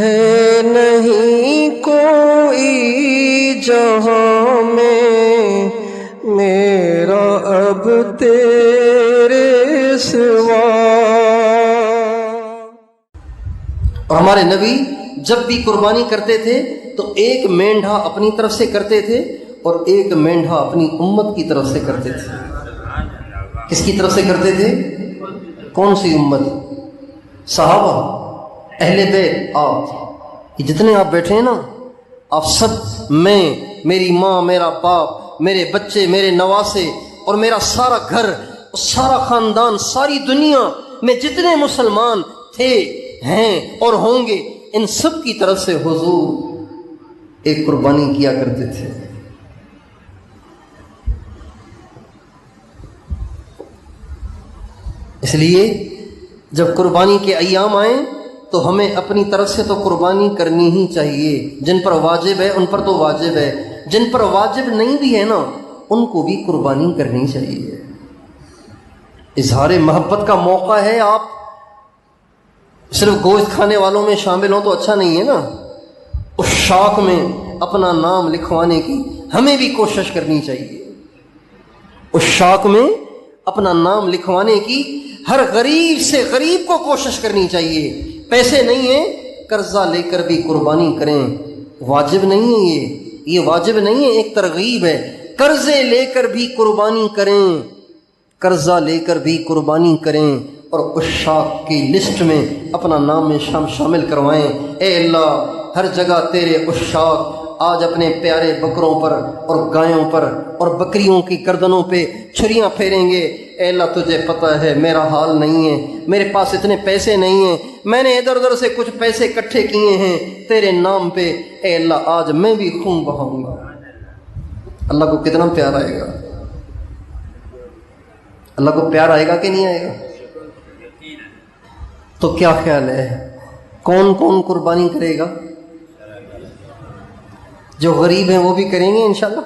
ہے نہیں کوئی جہاں میں میرا اب تیرے سوا۔ اور ہمارے نبی جب بھی قربانی کرتے تھے تو ایک مینڈھا اپنی طرف سے کرتے تھے اور ایک مینڈھا اپنی امت کی طرف سے کرتے تھے۔ کس کی طرف سے کرتے تھے؟ کون سی امت؟ صحابہ، اہل بیت، آپ جتنے آپ بیٹھے ہیں نا، آپ سب، میں، میری ماں، میرا باپ، میرے بچے، میرے نواسے اور میرا سارا گھر، سارا خاندان، ساری دنیا میں جتنے مسلمان تھے، ہیں اور ہوں گے، ان سب کی طرف سے حضور ایک قربانی کیا کرتے تھے۔ اس لیے جب قربانی کے ایام آئیں تو ہمیں اپنی طرف سے تو قربانی کرنی ہی چاہیے۔ جن پر واجب ہے ان پر تو واجب ہے، جن پر واجب نہیں بھی ہے نا ان کو بھی قربانی کرنی چاہیے۔ اظہار محبت کا موقع ہے، آپ صرف گوشت کھانے والوں میں شامل ہوں تو اچھا نہیں ہے نا۔ اس شوق میں اپنا نام لکھوانے کی ہمیں بھی کوشش کرنی چاہیے۔ اس شوق میں اپنا نام لکھوانے کی ہر غریب سے غریب کو کوشش کرنی چاہیے۔ پیسے نہیں ہیں، قرضہ لے کر بھی قربانی کریں، واجب نہیں ہے یہ واجب نہیں ہے، ایک ترغیب ہے۔ قرضے لے کر بھی قربانی کریں، قرضہ لے کر بھی قربانی کریں اور اس شوق کی لسٹ میں اپنا نام شامل کروائیں۔ اے اللہ، ہر جگہ تیرے عشاق آج اپنے پیارے بکروں پر اور گایوں پر اور بکریوں کی گردنوں پہ چھریاں پھیریں گے۔ اے اللہ، تجھے پتہ ہے میرا حال نہیں ہے، میرے پاس اتنے پیسے نہیں ہیں، میں نے ادھر ادھر سے کچھ پیسے اکٹھے کیے ہیں تیرے نام پہ۔ اے اللہ، آج میں بھی خون بہاؤں گا۔ اللہ کو کتنا پیار آئے گا؟ اللہ کو پیار آئے گا کہ نہیں آئے گا؟ تو کیا خیال ہے، کون کون قربانی کرے گا؟ جو غریب ہیں وہ بھی کریں گے انشاءاللہ،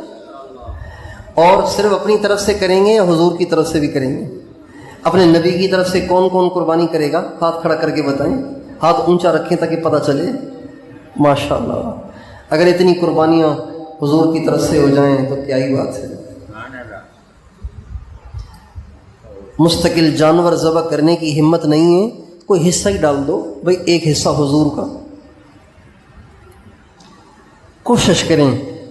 اور صرف اپنی طرف سے کریں گے یا حضور کی طرف سے بھی کریں گے؟ اپنے نبی کی طرف سے کون کون قربانی کرے گا؟ ہاتھ کھڑا کر کے بتائیں، ہاتھ اونچا رکھیں تاکہ پتہ چلے۔ ماشاءاللہ، اگر اتنی قربانیاں حضور کی طرف سے ہو جائیں تو کیا ہی بات ہے۔ مستقل جانور ذبح کرنے کی ہمت نہیں ہے، کوئی حصہ ہی ڈال دو بھئی، ایک حصہ حضور کا۔ کوشش کریں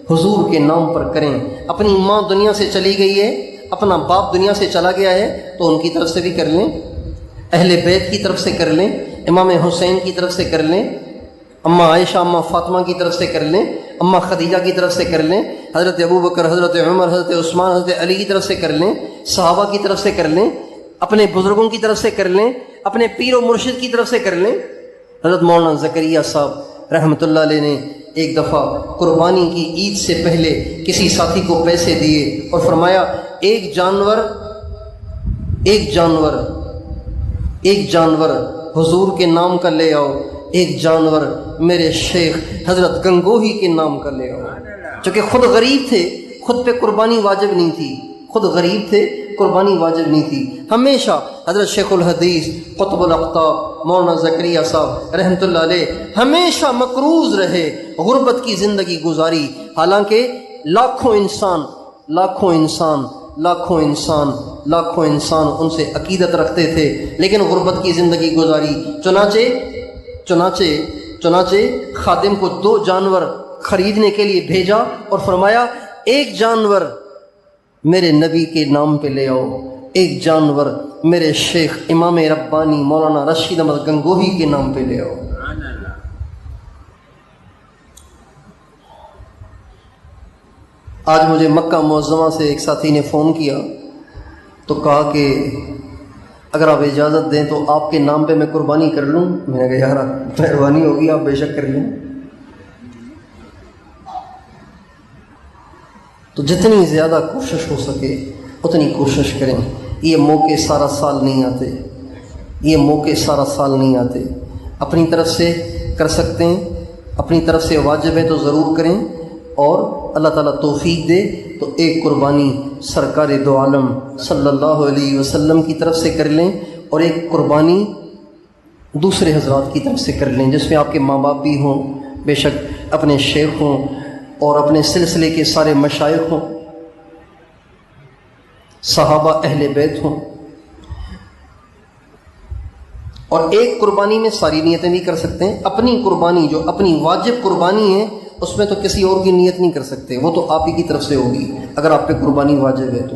حضور کے نام پر کریں۔ اپنی ماں دنیا سے چلی گئی ہے، اپنا باپ دنیا سے چلا گیا ہے تو ان کی طرف سے بھی کر لیں، اہل بیت کی طرف سے کر لیں، امام حسین کی طرف سے کر لیں، اماں عائشہ، اماں فاطمہ کی طرف سے کر لیں، اماں خدیجہ کی طرف سے کر لیں، حضرت ابو بکر، حضرت عمر، حضرت عثمان، حضرت علی کی طرف سے کر لیں، صحابہ کی طرف سے کر لیں، اپنے بزرگوں کی طرف سے کر لیں، اپنے پیر و مرشد کی طرف سے کر لیں۔ حضرت مولانا زکریا صاحب رحمۃ اللہ علیہ نے ایک دفعہ قربانی کی عید سے پہلے کسی ساتھی کو پیسے دیے اور فرمایا ایک جانور حضور کے نام کا لے آؤ، ایک جانور میرے شیخ حضرت گنگوہی کے نام کا لے آؤ۔ چونکہ خود غریب تھے، خود پہ قربانی واجب نہیں تھی، خود غریب تھے، قربانی واجب نہیں تھی۔ ہمیشہ حضرت شیخ الحدیث قطب الاقطاب مولانا زکریا صاحب رحمۃ اللہ علیہ ہمیشہ مقروض رہے، غربت کی زندگی گزاری، حالانکہ لاکھوں انسان ان سے عقیدت رکھتے تھے، لیکن غربت کی زندگی گزاری۔ چنانچہ خادم کو 2 جانور خریدنے کے لیے بھیجا اور فرمایا ایک جانور میرے نبی کے نام پہ لے آؤ، ایک جانور میرے شیخ امام ربانی مولانا رشید احمد گنگوہی کے نام پہ لے آؤ۔ آج مجھے مکہ معظمہ سے ایک ساتھی نے فون کیا تو کہا کہ اگر آپ اجازت دیں تو آپ کے نام پہ میں قربانی کر لوں۔ میں نے کہا یار مہربانی ہوگی، آپ بے شک کر لیں۔ تو جتنی زیادہ کوشش ہو سکے اتنی کوشش کریں۔ یہ موقع سارا سال نہیں آتے، اپنی طرف سے کر سکتے ہیں، اپنی طرف سے واجب ہے تو ضرور کریں، اور اللہ تعالیٰ توفیق دے تو ایک قربانی سرکار دو عالم صلی اللہ علیہ وسلم کی طرف سے کر لیں، اور ایک قربانی دوسرے حضرات کی طرف سے کر لیں، جس میں آپ کے ماں باپ بھی ہوں، بے شک اپنے شیخ ہوں اور اپنے سلسلے کے سارے مشائخ ہوں، صحابہ اہل بیت ہوں، اور ایک قربانی میں ساری نیتیں بھی کر سکتے ہیں۔ اپنی قربانی جو اپنی واجب قربانی ہے اس میں تو کسی اور کی نیت نہیں کر سکتے، وہ تو آپ ہی کی طرف سے ہوگی اگر آپ پہ قربانی واجب ہے تو۔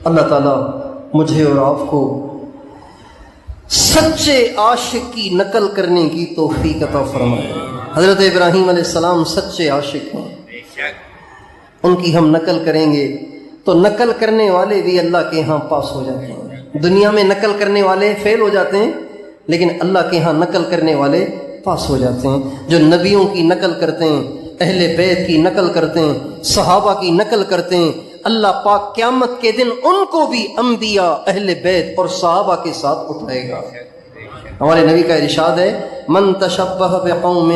اللہ تعالیٰ مجھے اور آپ کو سچے عاشق کی نقل کرنے کی توفیق عطا فرمائے۔ حضرت ابراہیم علیہ السلام سچے عاشق ہیں، ان کی ہم نقل کریں گے تو نقل کرنے والے بھی اللہ کے ہاں پاس ہو جاتے ہیں۔ دنیا میں نقل کرنے والے فیل ہو جاتے ہیں، لیکن اللہ کے ہاں نقل کرنے والے پاس ہو جاتے ہیں۔ جو نبیوں کی نقل کرتے ہیں، اہل بیت کی نقل کرتے ہیں، صحابہ کی نقل کرتے ہیں، اللہ پاک قیامت کے دن ان کو بھی انبیاء، اہل بیت اور صحابہ کے ساتھ اٹھائے گا۔ ہمارے نبی کا ارشاد ہے، من تشبہ بقوم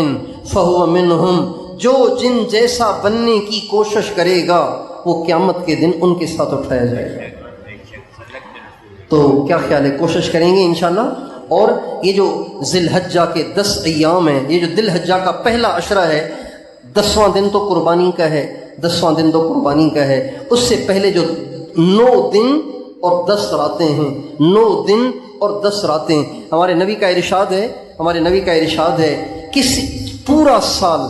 فہو منہم، جو جن جیسا بننے کی کوشش کرے گا وہ قیامت کے دن ان کے ساتھ اٹھایا جائے گا۔ تو کیا خیال ہے، کوشش کریں گے انشاءاللہ۔ اور یہ جو ذی الحجہ کے 10 ایام ہیں، یہ جو ذی الحجہ کا پہلا عشرہ ہے، 10واں دن تو قربانی کا ہے، 10واں دن تو قربانی کا ہے، اس سے پہلے جو 9 دن اور 10 راتیں ہیں، 9 دن اور 10 راتیں، ہمارے نبی کا ارشاد ہے کسی پورا سال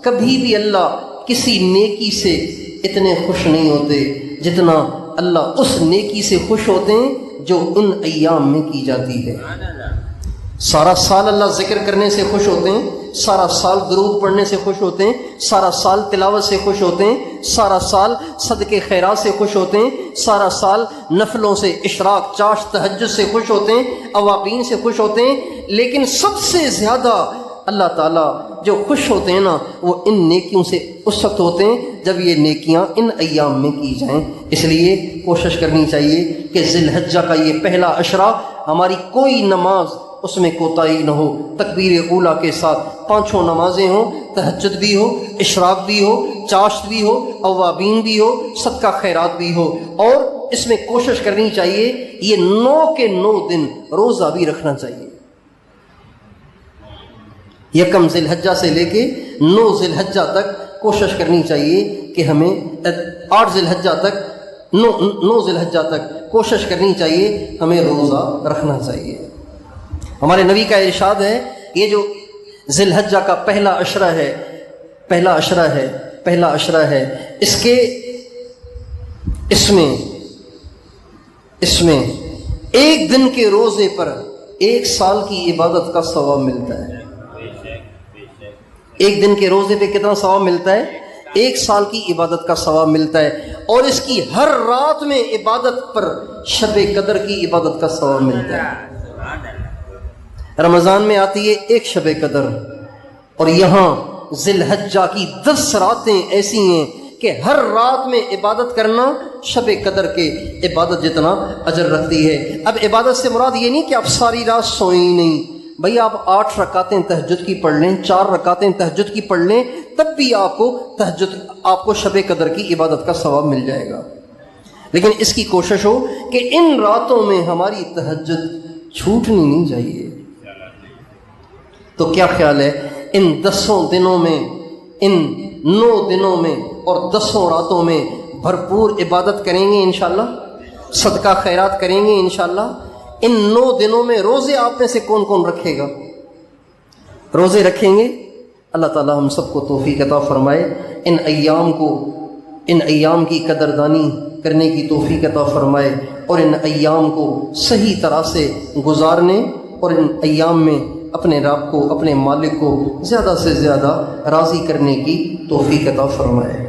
کبھی بھی اللہ کسی نیکی سے اتنے خوش نہیں ہوتے جتنا اللہ اس نیکی سے خوش ہوتے ہیں جو ان ایام میں کی جاتی ہے۔ سارا سال اللہ ذکر کرنے سے خوش ہوتے ہیں، سارا سال درود پڑھنے سے خوش ہوتے ہیں، سارا سال تلاوت سے خوش ہوتے ہیں، سارا سال صدقے خیرات سے خوش ہوتے ہیں، سارا سال نفلوں سے، اشراق، چاشت، تہجد سے خوش ہوتے ہیں، اوابین سے خوش ہوتے ہیں، لیکن سب سے زیادہ اللہ تعالیٰ جو خوش ہوتے ہیں نا وہ ان نیکیوں سے اس وقت ہوتے ہیں جب یہ نیکیاں ان ایام میں کی جائیں۔ اس لیے کوشش کرنی چاہیے کہ ذی الحجہ کا یہ پہلا عشرہ ہماری کوئی نماز اس میں کوتاہی نہ ہو، تکبیر اولیٰ کے ساتھ 5 نمازیں ہوں، تہجد بھی ہو، اشراق بھی ہو، چاشت بھی ہو، اوابین بھی ہو، صدقہ خیرات بھی ہو، اور اس میں کوشش کرنی چاہیے یہ 9 کے 9 دن روزہ بھی رکھنا چاہیے۔ 1 ذی الحجہ سے لے کے 9 ذی الحجہ تک کوشش کرنی چاہیے کہ ہمیں 8 ذی الحجہ تک 9 ذی الحجہ تک کوشش کرنی چاہیے ہمیں روزہ رکھنا چاہیے۔ ہمارے نبی کا ارشاد ہے یہ جو ذی الحجہ کا پہلا عشرہ ہے اس میں 1 دن کے روزے پر 1 سال کی عبادت کا ثواب ملتا ہے۔ 1 دن کے روزے پہ کتنا ثواب ملتا ہے؟ 1 سال کی عبادت کا ثواب ملتا ہے، اور اس کی ہر رات میں عبادت پر شب قدر کی عبادت کا ثواب ملتا ہے۔ رمضان میں آتی ہے 1 شب قدر، اور یہاں ذی الحجہ کی 10 راتیں ایسی ہیں کہ ہر رات میں عبادت کرنا شب قدر کے عبادت جتنا اجر رکھتی ہے۔ اب عبادت سے مراد یہ نہیں کہ آپ ساری رات سوئیں ہی نہیں، بھئی آپ 8 رکعتیں تہجد کی پڑھ لیں، 4 رکعتیں تہجد کی پڑھ لیں، تب بھی آپ کو شب قدر کی عبادت کا ثواب مل جائے گا۔ لیکن اس کی کوشش ہو کہ ان راتوں میں ہماری تہجد چھوٹنی نہیں چاہیے۔ تو کیا خیال ہے ان 10 دنوں میں، ان 9 دنوں میں اور 10 راتوں میں بھرپور عبادت کریں گے انشاءاللہ، صدقہ خیرات کریں گے انشاءاللہ۔ ان 9 دنوں میں روزے آپ میں سے کون کون رکھے گا؟ روزے رکھیں گے؟ اللہ تعالی ہم سب کو توفیق عطا فرمائے، ان ایام کی قدردانی کرنے کی توفیق عطا فرمائے، اور ان ایام کو صحیح طرح سے گزارنے اور ان ایام میں اپنے رب کو، اپنے مالک کو زیادہ سے زیادہ راضی کرنے کی توفیق عطا فرمائے۔